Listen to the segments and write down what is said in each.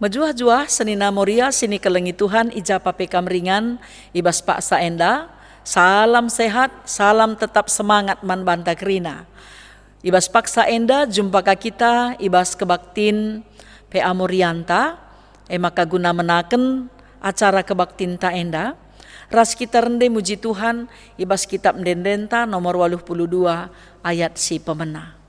Majuah-juah senina moria sini kelengi Tuhan ija pape kamringan ibas Pak Saenda. Salam sehat, salam tetap semangat man banta kerina. Ibas Pak Saenda jumpa ka kita ibas kebaktin PA Morianta. Maka guna menaken acara kebaktin ta enda. Ras kita rende muji Tuhan ibas kitab mendendenta nomor 82 ayat si pemena.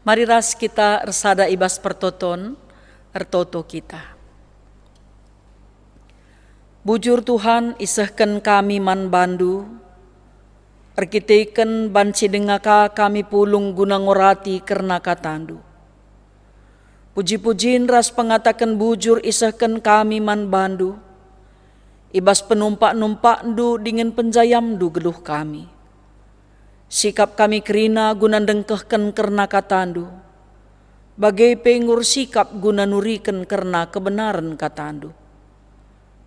Mari ras kita resada ibas pertoton, ertoto kita. Bujur Tuhan isehken kami man bandu, erkiteken banci dengaka kami pulung guna ngorati kerna katandu. Puji-pujin ras pengatakan bujur isehken kami man bandu, ibas penumpak-numpak du dengan penjayam du geluh kami. Sikap kami kerina guna dengkehken kerna katandu. Bagai pengur sikap guna nuriken kerna kebenaran katandu.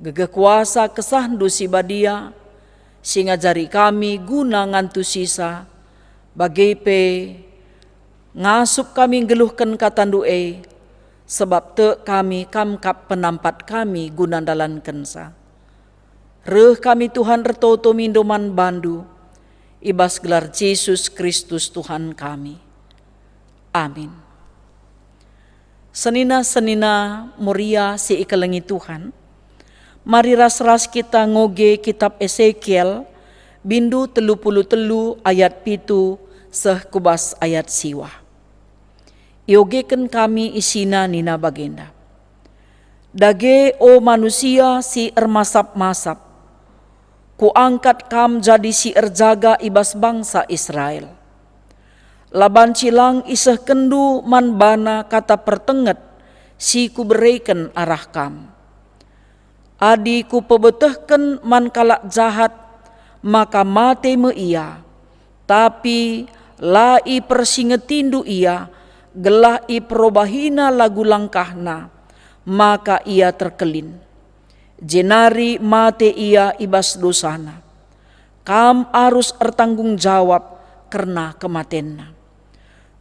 Gege kuasa kesahndu si badia, singajari kami guna ngantu sisa. Bagai pe ngasup kami geluhken katandu sebab te kami kamkap penampat kami guna dalan kensa. Reh kami Tuhan retoto mindoman bandu. Ibas gelar Yesus Kristus Tuhan kami. Amin. Senina-senina moria si ikelengi Tuhan. Mari ras-ras kita ngoge kitab Ezekiel bindu 33 ayat pitu seh kubas ayat siwa. Iogeken kami isina nina bagenda. Dage o manusia si ermasap-masap. Kuangkat kam jadi si erjaga ibas bangsa Israel. Laban cilang iseh kendu man bana kata pertenget si ku berikan arah kam. Adi ku pebetehken man kalak jahat maka mate me ia. Tapi lai persingetindu ia gelah i perobahina lagu langkahna maka ia terkelin. Jenari mate ia ibas dosana. Kam arus ertanggung jawab karena kematenna.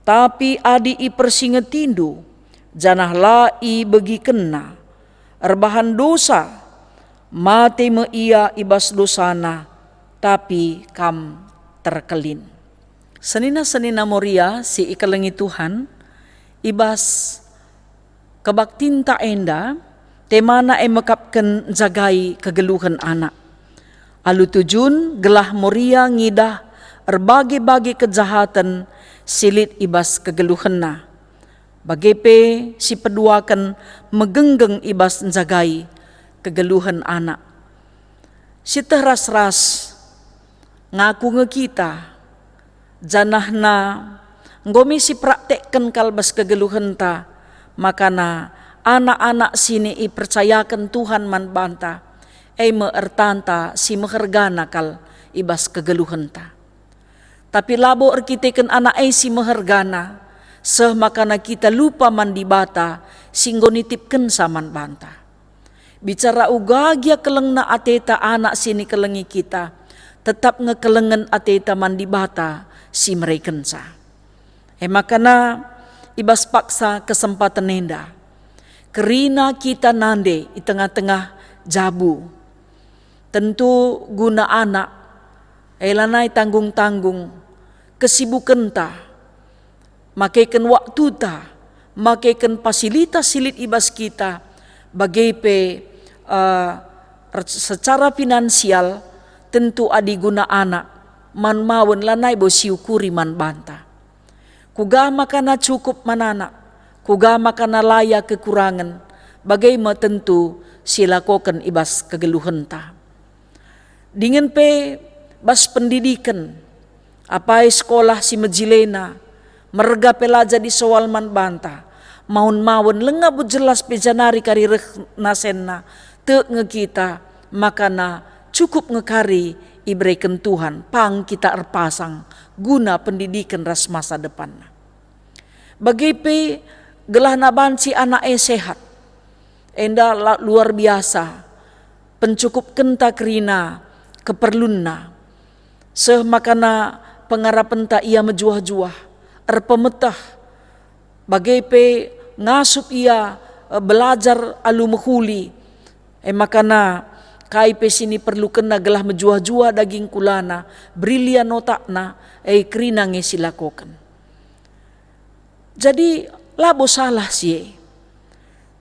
Tapi adi i persingetindu, janah lai begi kena. Erbahan dosa, mate me ia ibas dosana, tapi kam terkelin. Senina-senina moria si ikelengi Tuhan, ibas kebaktinta enda, temana mekapken jagai kegeluhan anak. Alu tujun gelah moria ngidah erbagi-bagi kejahatan silit ibas kegeluhanna. Bagepe si peduakan megenggeng ibas jagai kegeluhan anak. Si teras-ras ngaku ngekita janahna ngomi si praktekkan kalbas kegeluhan ta makana anak-anak sini i percayakan Tuhan man banta, me ertanta si mehergana kal ibas kegeluhan ta. Tapi labo erkiteken anak si mehergana, seh makana kita lupa man dibata, singgo nitipken saman banta. Bicara ugagia kelengna ateta anak sini kelengi kita, tetap ngekelengen ateta man dibata si merekensa. Makana ibas paksa kesempatan nenda. Kerina kita nande di tengah-tengah jabu. Tentu guna anak, elanai tanggung-tanggung, kesibukan ta, makaikan waktu ta, makaikan fasilitas silit ibas kita, bagai secara finansial, tentu adi guna anak, man mawen lanai bo siukuri man banta. Kuga makana cukup manana, kuga makana layak kekurangan, bagaimana tentu silakokan ibas kegeluhan ta. Dengan bas pendidikan, apai sekolah si mejilena, merga pelaja di soal man banta, maun lengah jelas pejanari kari nasenna, te ngekita, makana cukup ngekari ibrekan Tuhan, pang kita erpasang, guna pendidikan ras masa depan. Bagi gelah nabanci anak sehat, enda luar biasa, pencukup kenta kerina keperlunna, makana pengarapan ta ia mejuah-juah, erpemetah, bagai ngasup ia belajar alu mehuli, makana kai sini perlu kena gelah mejuah-juah daging kulana, brilian otakna, kerina ngesilakokan. Jadi labo salah sih.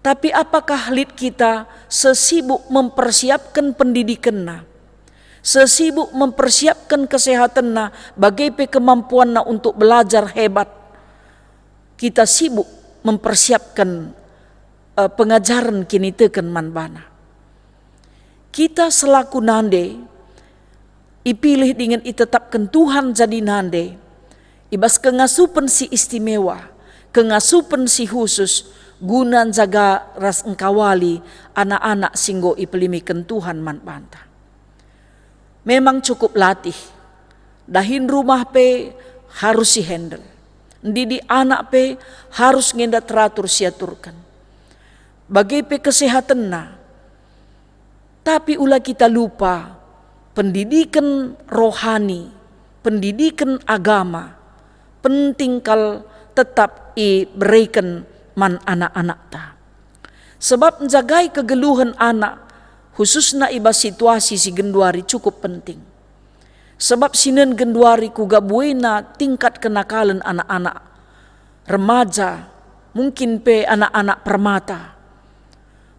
Tapi apakah lid kita sesibuk mempersiapkan pendidikanna, sesibuk mempersiapkan kesehatanna, bagai kemampuanna untuk belajar hebat, kita sibuk mempersiapkan pengajaran kini teken manbana. Kita selaku nande, ipilih dengan itetapkan Tuhan jadi nande, ibas kengasupan si istimewa, kengasupan si khusus, guna jaga ras engkawali anak-anak singgo ipelimikan Tuhan man banta. Memang cukup latih, dahin rumah harus si handle, didi anak harus ngenda teratur siaturkan, bagai kesehatan na. Tapi ulah kita lupa pendidikan rohani, pendidikan agama, penting kal tetap berikan man anak-anak ta. Sebab menjagai kegeluhan anak, khususnya ibas situasi si genduari cukup penting. Sebab sinen genduari kuga buena tingkat kenakalan anak-anak remaja, mungkin anak-anak permata.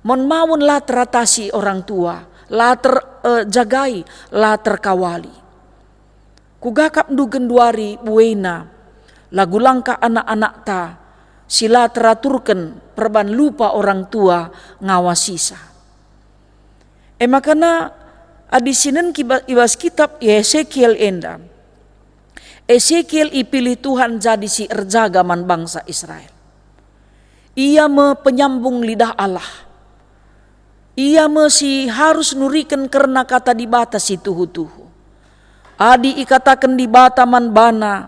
Mon mawon lah teratasi orang tua, lah terjagai, lah terkawali. Kugakap du genduari buena, lagu langkah anak-anak ta, sila teraturkan perban lupa orang tua ngawasisa. Makana adisinen ibas kitab Yesekiel enda. Ezekiel ipilih Tuhan jadi si erjaga man bangsa Israel. Ia penyambung lidah Allah. Ia masih harus nurikan karena kata di bata si tuhu-tuhu. Adi ikatakan di bata man bana,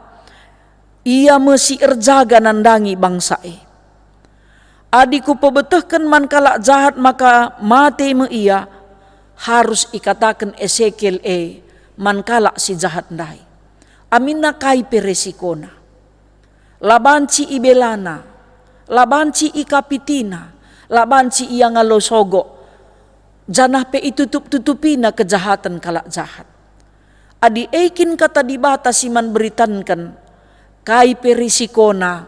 ia masih erjaga nandangi bangsa Adi ku pebetahkan man kalak jahat maka mate me ia, harus ikatakan Ezekiel man kalak si jahat ndai. Amina kai peresikona. Labanci ibelana, labanci ikapitina, labanci ia ngalosogo. Janah itutup-tutupina kejahatan kalak jahat. Adi eikin kata dibata siman beritankan, kai perisikona,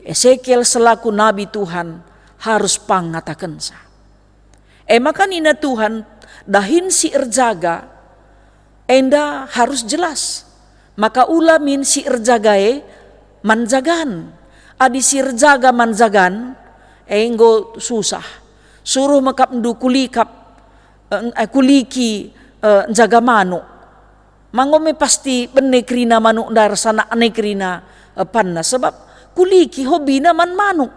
Ezekiel selaku nabi Tuhan harus pangatakan sa. Maka nina Tuhan, dahin si erjaga, enda harus jelas. Maka ulamin si erjagae manjagan. Adi si erjaga manjagan, enggo susah. Suruh makap ndu kuliki jaga manuk. Mangome pasti benekrina manuk dar sana nekrina panna sebab kuliki hobi man manuk.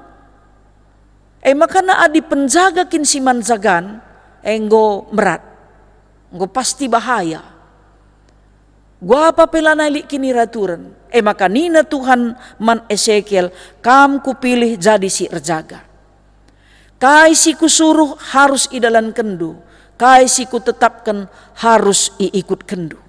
Makana adi penjaga kin si manjagan enggo merat. Enggo pasti bahaya. Gua apa pelanai kini raturan. Maka nina Tuhan man Ezekiel kam kupilih jadi si erjaga. Kai si kusuruh harus idalan kendu, kai si kutetapkan harus iikut kendu.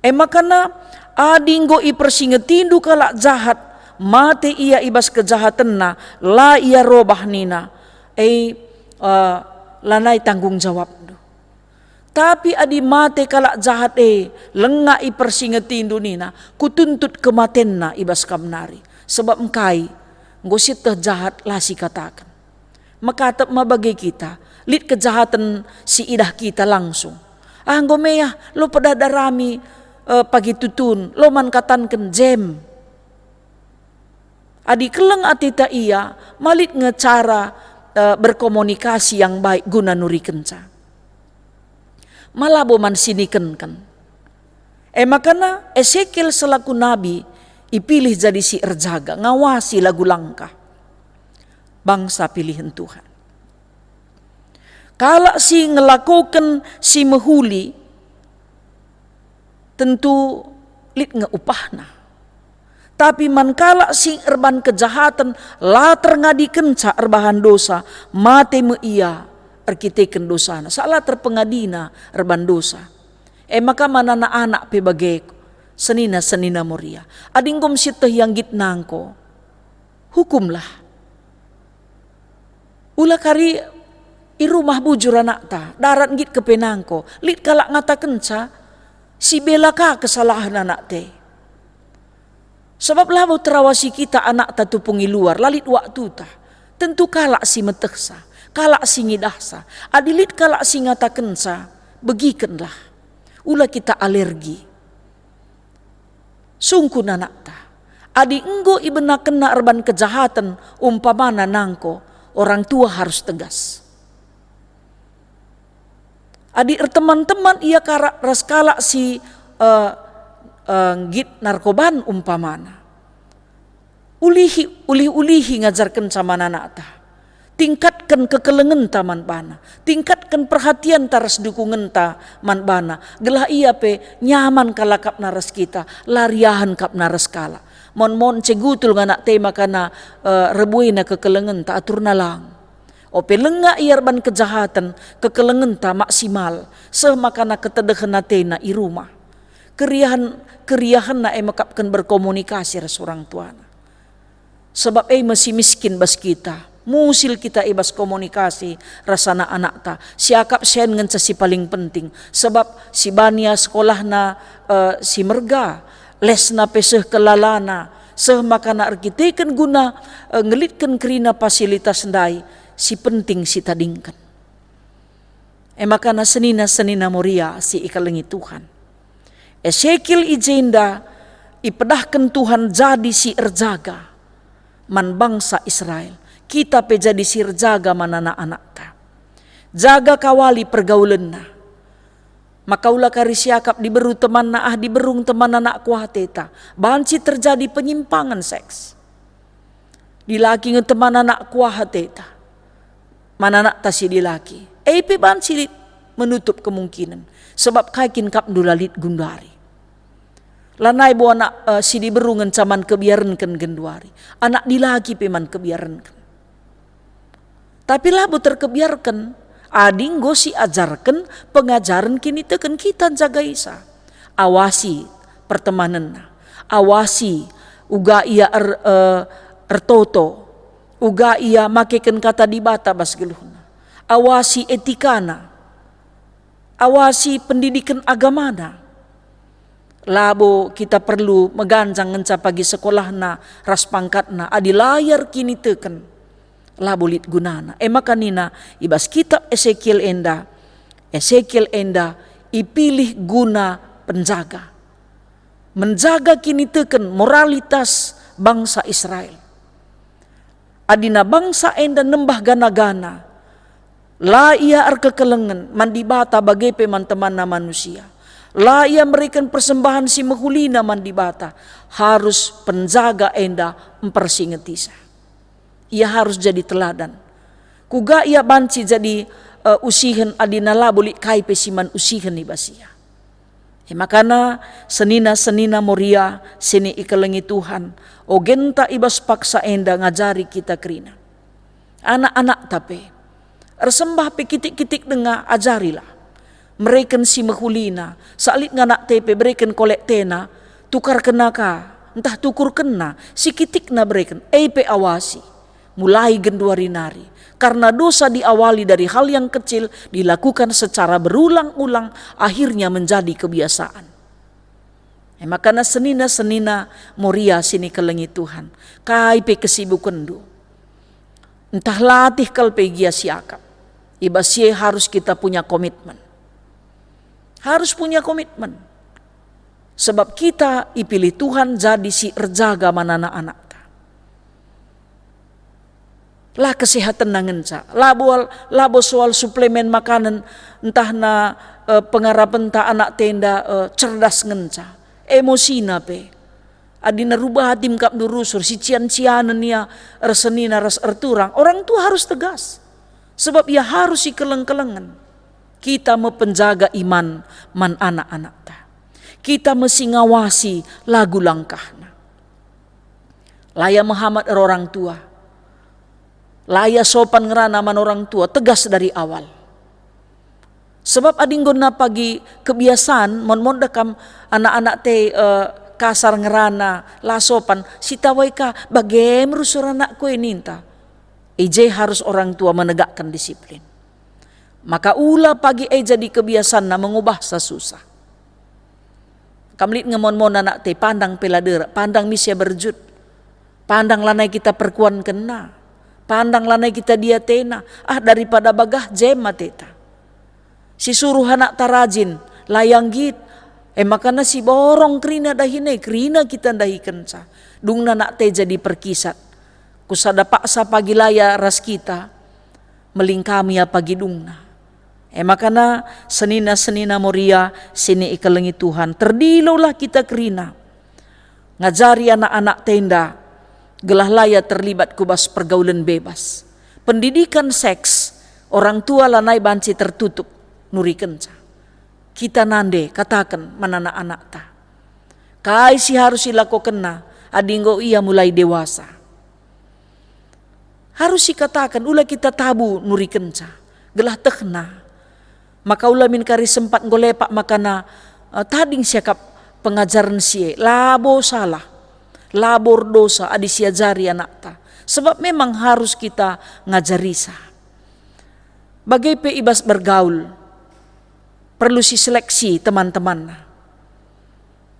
Makana adinggo ipersingetindu kalak jahat, mate ia ibas kejahatan na, la ia robah nina, lanai tanggung jawab. Tapi adi mate kalak jahat lengah i persingetindu nina, kutuntut kematen na ibas kamnari. Sebab engkai, ngosit jahat lasi katakan. Makatap mabagi kita, lit kejahatan si idah kita langsung. Ngomeyah, lo pada darami pagi tutun, lo man katanken jem. Adi keleng atita iya, malit ngecara berkomunikasi yang baik guna nuri kenca. Malabo man siniken kan. Makana Ezekiel selaku nabi ipilih jadi si erjaga, ngawasi lagu langkah bangsa pilihan Tuhan. Kalau si ngelakukan si mehuli, tentu lit ngeupahna. Tapi man kala si erban kejahatan, la terngadi kenca erbahan dosa, mate me iya arkiteken dosana, salah terpengadina erban dosa. Maka mana anak pe bageko, senina moria. Adinggom siteh yang git nangko, hukumlah. Ula kari i rumah bujur anak ta, darat git kepenangko, lit kalak ngata kenca, si bela ka kesalahan anak te. Sebab labo terawasi kita anak ta tupungi luar, lalit waktu ta, tentu kalak si meteksa, kalak si ngidahsa, adilit kalak si ngata kenca, begikenlah. Ula kita alergi. Sungkun anak ta, adi enggo ibena kena erban kejahatan, umpamana nangko, orang tua harus tegas. Adi teman-teman ia raskala si git narkoban umpamana. Ulihi ngajarkan sama anak ta. Tingkatkan kekelengan ta man bana. Tingkatkan perhatian taras dukungan ta man bana. Gelah ia pe nyaman kala kap naras kita. Lariahan kap naras kala. Mon cegutul nganak tema kana rebuina kekelengan ta atur nalang. Ope lenga iarban kejahatan kekelengan ta maksimal. Semakana ketedehan natena i rumah. Keriahan na makapkan berkomunikasi ras orang tuana. Sebab masih miskin bas kita. Musil kita ibas komunikasi rasana anak ta. Siakap sen ngenca si paling penting. Sebab si bania sekolah na si merga. Les na peseh kelalana. Seh makana arkiteken guna ngelitkan kerina fasilitas ndai. Si penting si tadingkan. Makana senina moria si ikalengi Tuhan. Ezekiel ijenda ipedahkan Tuhan jadi si erjaga. Man bangsa Israel. Kita pe jadi si erjaga man anak-anak ta. Jaga kawali pergaulan na. Maka ulah kari siakap diberu teman na diberung teman anak kuateta. Banci terjadi penyimpangan seks. Dilaki ngeteman anak kuateta. Mana anak ta si dilaki. Pe banci menutup kemungkinan. Sebab kakin kap dulalit gundari. Lanai bu anak si diberungan caman kebiarankan genduari. Anak dilaki peman kebiarankan. Tapi labu terkebiarkan. Adinggo si ajarkan pengajaran kini teken kita jaga isa. Awasi pertemanan. Awasi uga ia ertoto. Uga ia makekan kata dibata bas geluhna. Awasi etikana. Awasi pendidikan agamana. Labo kita perlu meganjang ngenca pagi sekolahna ras pangkatna adi layar kini teken. Labo lit gunana. Makanina ibas kitab Ezekiel enda ipilih guna penjaga. Menjaga kini teken moralitas bangsa Israel. Adina bangsa enda nembah gana-gana. La ia kekelengan mandibata bagai peman-teman na manusia. La ia memberikan persembahan si mehulina mandibata. Harus penjaga enda mempersingetisa. Ia harus jadi teladan. Kuga ia banci jadi usihen adina labuli kai pesiman usihen ibasia. Makana senina moria sini ikalengi Tuhan. O genta ibas paksa enda ngajari kita kerina. Anak-anak tape. Ersembah pe kitik-kitik denga ajarilah. Mereka si mehulina. Salit nganak tepe berikan kolek tena. Tukar kenaka entah tukur kena, sikitik na bereken, pe awasi, mulai genduari nari. Karena dosa diawali dari hal yang kecil, dilakukan secara berulang-ulang, akhirnya menjadi kebiasaan. Makanya senina moria sini kelengi Tuhan, kai pe kesibukan du. Entah latih kalpe gia siakap. Ibasie harus kita punya komitmen. Harus punya komitmen. Sebab kita ipilih Tuhan jadi si erjaga manana anak ta. Lah kesehatan nangenca. Labo soal suplemen makanan entah na pengarapan ta anak tenda cerdas ngenca. Emosi na pe. Adina rubah hatim kap durusur si cian-cianan ya resenina ras erturang. Orang tua harus tegas. Sebab ia harus ikeleng-kelengan. Kita penjaga iman man anak-anak ta. Kita mesti ngawasi lagu langkahna. Laya Muhammad orang tua. Laya sopan ngerana man orang tua. Tegas dari awal. Sebab adinggon na pagi kebiasaan mon dekam anak-anak te kasar ngerana la sopan sitawai ka bagem rusur anak ko ininta. Eje harus orang tua menegakkan disiplin. Maka ula pagi jadi kebiasaan na mengubah sasusah. Kamlit ngemon-mon anak te pandang peladera, pandang misya berjut. Pandang lanai kita perkuan kena. Pandang lanai kita diatena. Daripada bagah jema teta. Si suruh anak tarajin, layang git. Makanya si borong krina dahine, krina kita dahi kenca. Dung nanak te jadi perkisat. Kusada paksa pagi laya ras kita, melingkami ya pagi dungna. Makanya senina moria sini ikelengi Tuhan. Terdilolah kita krina. Ngajari anak-anak tenda, gelah laya terlibat kubas pergaulan bebas. Pendidikan seks, orang tua lanai banci tertutup, nuri kenca. Kita nande katakan manana anak ta. Kai si harus ilakokan na, adinggo ia mulai dewasa. Harus dikatakan ulah kita tabu nuri kenca. Gelah tekna. Maka ulah min kari sempat golepak makana tading siakap pengajaran sie. Labo salah. Labor dosa adi siajari anak ta. Sebab memang harus kita ngajarisa. Bagai pe ibas bergaul. Perlu si seleksi teman-teman.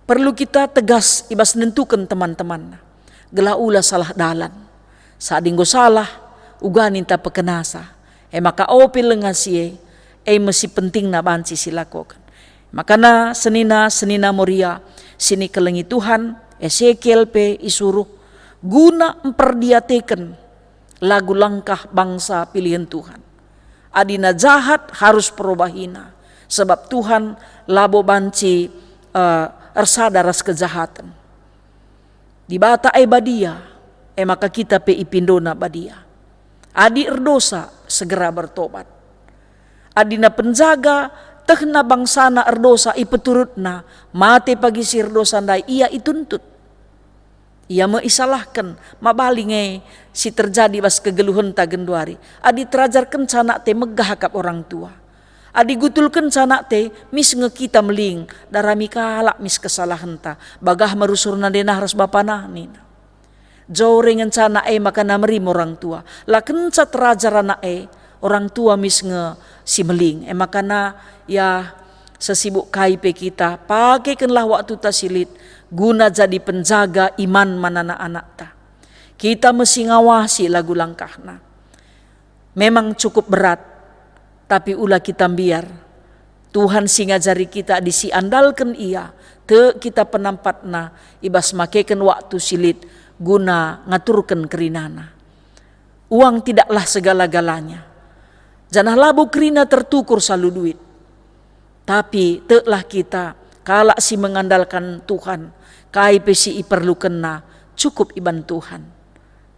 Perlu kita tegas ibas nentukan teman-teman. Gelah ulah salah dalan. Saat dinggo salah, uganin ta pekenasa. Maka opil lengasie, mesti penting na banci silakokan. Makana senina moria, sini kelengi Tuhan, Ezekiel pe isuruh, guna memperdiatekan lagu langkah bangsa pilihan Tuhan. Adina jahat harus perubahina. Sebab Tuhan labo banci ersadaras kejahatan. Di bata badia. Maka kita pe ipindona badia. Adi erdosa segera bertobat. Adina penjaga tehna bangsana erdosa ipeturutna mate pagi sir dosa ndai ia ituntut. Ia meisalahkan mabalinge si terjadi bas kegeluhan ta genduari. Adi terajarkan canak te megah kap orang tua. Adi gutulkan canak te mis ngekita meling darami kalak mis kesalahan ta. Bagah merusurna denah ras bapanah nina. Jauh dengan cana maka namerim orang tua. Laken cat rajar anak orang tua mis nge si meling. Maka na ya sesibuk kaipe kita pakaikanlah waktu tasilit guna jadi penjaga iman manana anak ta. Kita mesti ngawasi lagu langkahna. Memang cukup berat, tapi ulah kita biar Tuhan singajari kita disi andalkan ia te kita penampatna ibas makaikan waktu silit guna ngaturkan kerinana. Uang tidaklah segala-galanya. Janah labu kerina tertukur salu duit. Tapi teklah kita kalak si mengandalkan Tuhan. Kai pesi iperlukan na cukup iban Tuhan.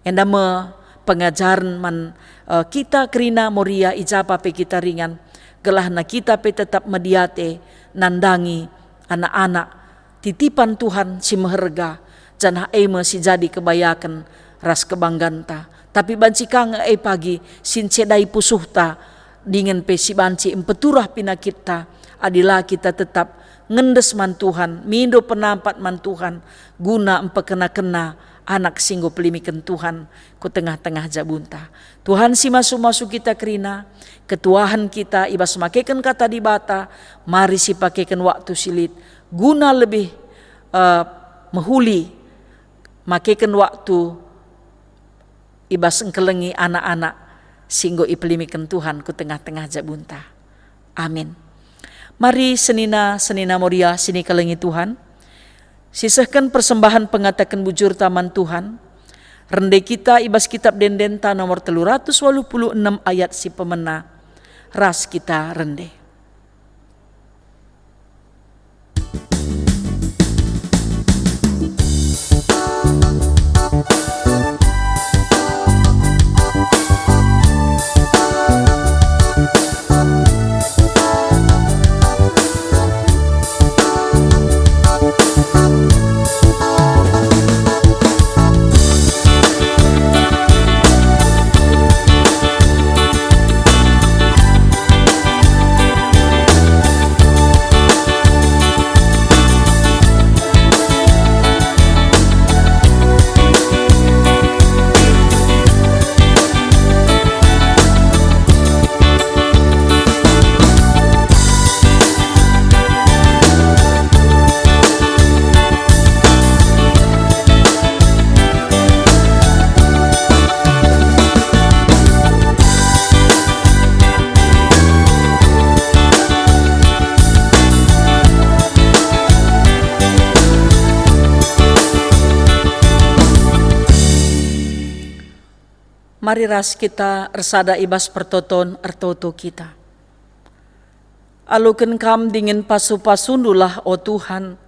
Endama pengajaran man kita kerina moria ijapa pe kita ringan. Gelah na kita pe tetap mediate nandangi anak-anak. Titipan Tuhan si meherga. Janah si jadi kebayakan ras kebangganta. Tapi banci kang pagi sin cedai pusuhta dengan pesi banci empeturah pinakita. Adilah kita tetap ngendes man Tuhan, mindo penampat man Tuhan, guna empekena-kena anak singgo pelimikan Tuhan ku tengah-tengah jabunta. Tuhan si masuk-masuk kita kerina, ketuahan kita ibas makaikan kata di bata, mari si pakaikan waktu silit, guna lebih mehuli, makaikan waktu ibas engkelengi anak-anak singgo ipelimikan Tuhan ku tengah-tengah jabunta. Amin. Mari senina moria sini kelengi Tuhan, sisahkan persembahan pengatakan bujur taman Tuhan, rende kita ibas kitab Dendenta nomor 386 ayat si pemena, ras kita rende. Mari ras kita ersada ibas pertoton ertoto kita. Aluken kam dingin pasu-pasundulah o Tuhan,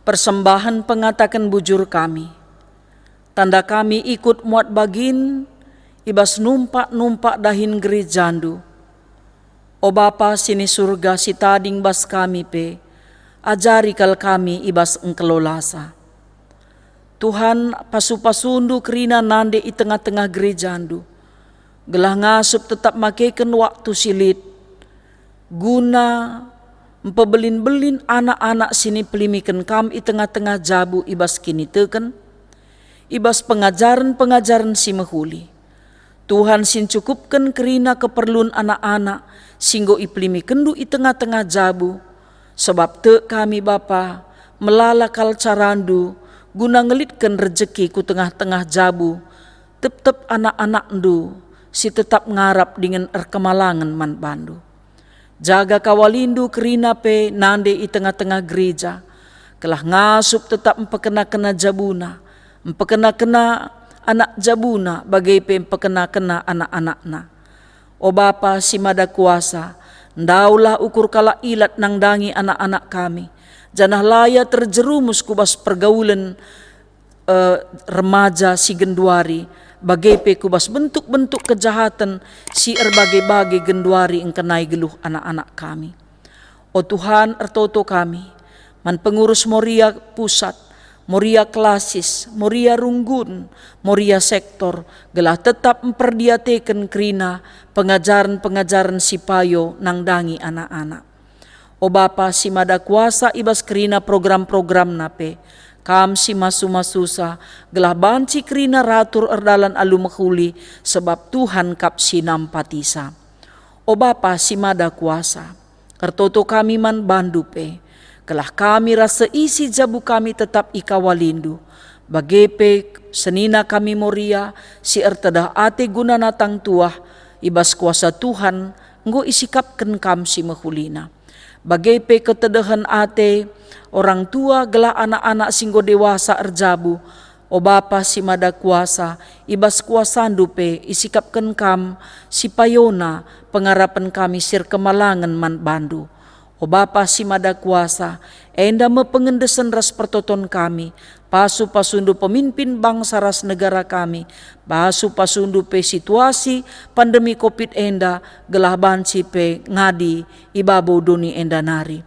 persembahan pengatakan bujur kami. Tanda kami ikut muat bagin, ibas numpak dahin gerijandu. O Bapa sini surga si tading bas kami pe, ajari kal kami ibas engkelolasa. Tuhan pasu-pasundu kerina nande i tengah-tengah gerejandu. Gelah ngasup tetap makaikan waktu silit. Guna empebelin-belin anak-anak sini pelimikan kam i tengah-tengah jabu ibas kini teken. Ibas pengajaran-pengajaran si mehuli. Tuhan sin cukupkan kerina keperluan anak-anak singgo i pelimikan du i tengah-tengah jabu. Sebab te kami Bapa melalakal carandu, guna ngelitkan rezeki ku tengah-tengah jabu, tetap anak-anak ndu, si tetap ngarap dengan erkemalangan man bandu. Jaga kawalindu kerina pe nande i tengah-tengah gereja, kelah ngasup tetap empekena-kena jabuna, empekena-kena anak jabuna, bagai pe empekena-kena anak-anakna. O Bapa si mada kuasa, ndaulah ukur kala ilat nang dangi anak-anak kami, janah laya terjerumus kubas pergaulan remaja si genduari, bagai pe kubas bentuk-bentuk kejahatan si erbagai-bagai genduari engkenai geluh anak-anak kami. O Tuhan ertoto kami, man pengurus Moria pusat, Moria klasis, Moria runggun, Moria sektor, gelah tetap memperdiatekan kerina pengajaran-pengajaran si payo nang dangi anak-anak. O Bapa si mada kuasa ibas kerina program-program nape, kam si masu-masusa, gelah banci kerina ratur erdalan alu mehuli, sebab Tuhan kap si nampatisa. O Bapa si mada kuasa, kertoto kami man bandupe, gelah kami rasa isi jabu kami tetap ikawalindu, bagepe senina kami Moria, si ertedah ate guna natang tuah, ibas kuasa Tuhan, nggo isikapken kam si mehulina. Bagai pe ketedahan ate orang tua gelah anak-anak singgo dewasa erjabu. O Bapa si mada kuasa, ibas kuasandu pe isikapkan kam si payona pengarapan kami sir kemalangan man bandu. O Bapa si mada kuasa, enda mepengendesan ras pertoton kami, pasu pasundu pemimpin bangsa ras negara kami, pasu pasundu pe situasi pandemi COVID enda, gelah banci pe ngadi ibabo doni enda nari.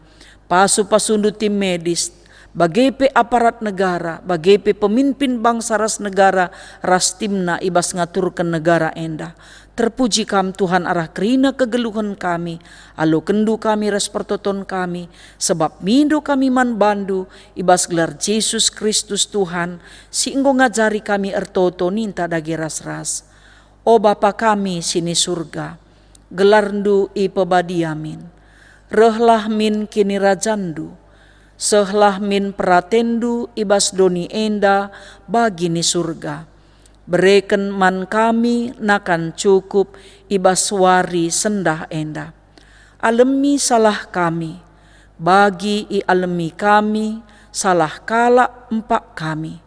Pasu pasundu tim medis, bagi pe aparat negara, bagi pe pemimpin bangsa ras negara, ras timna ibas ngaturkan negara enda. Terpuji kam Tuhan arah kerina kegeluhan kami, alo kendu kami ras pertoton kami, sebab mindo kami man bandu, ibas gelar Yesus Kristus Tuhan, si enggo ngajari kami ertoto ninta dagi ras-ras. O Bapa kami sini surga, gelarndu i pebadiamin, rehlah min kini rajandu, sehlah min peratendu ibas doni enda bagi ni surga. Bereken man kami nakan cukup ibas wari sendah enda. Alemi salah kami, bagi i alemi kami, salah kala empak kami.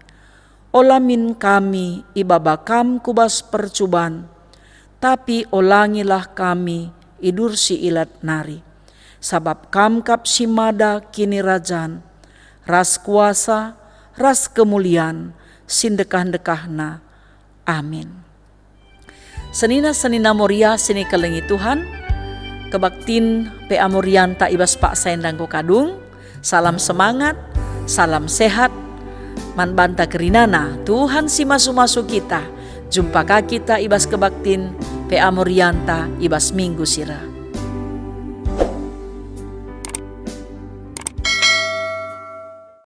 Olamin kami ibabakam kubas percuban, tapi olangilah kami idur si ilat nari. Sabab kam kap si mada kini rajan, ras kuasa, ras kemuliaan, sindekah-dekahna. Amin. Senina moria sini kelengi Tuhan, kebaktin pe amorian ta ibas pak saendang ko kadung, salam semangat, salam sehat, man banta kerinana, Tuhan si masu-masu kita, jumpa ka kita ibas kebaktin pe amorian ta ibas minggu sira.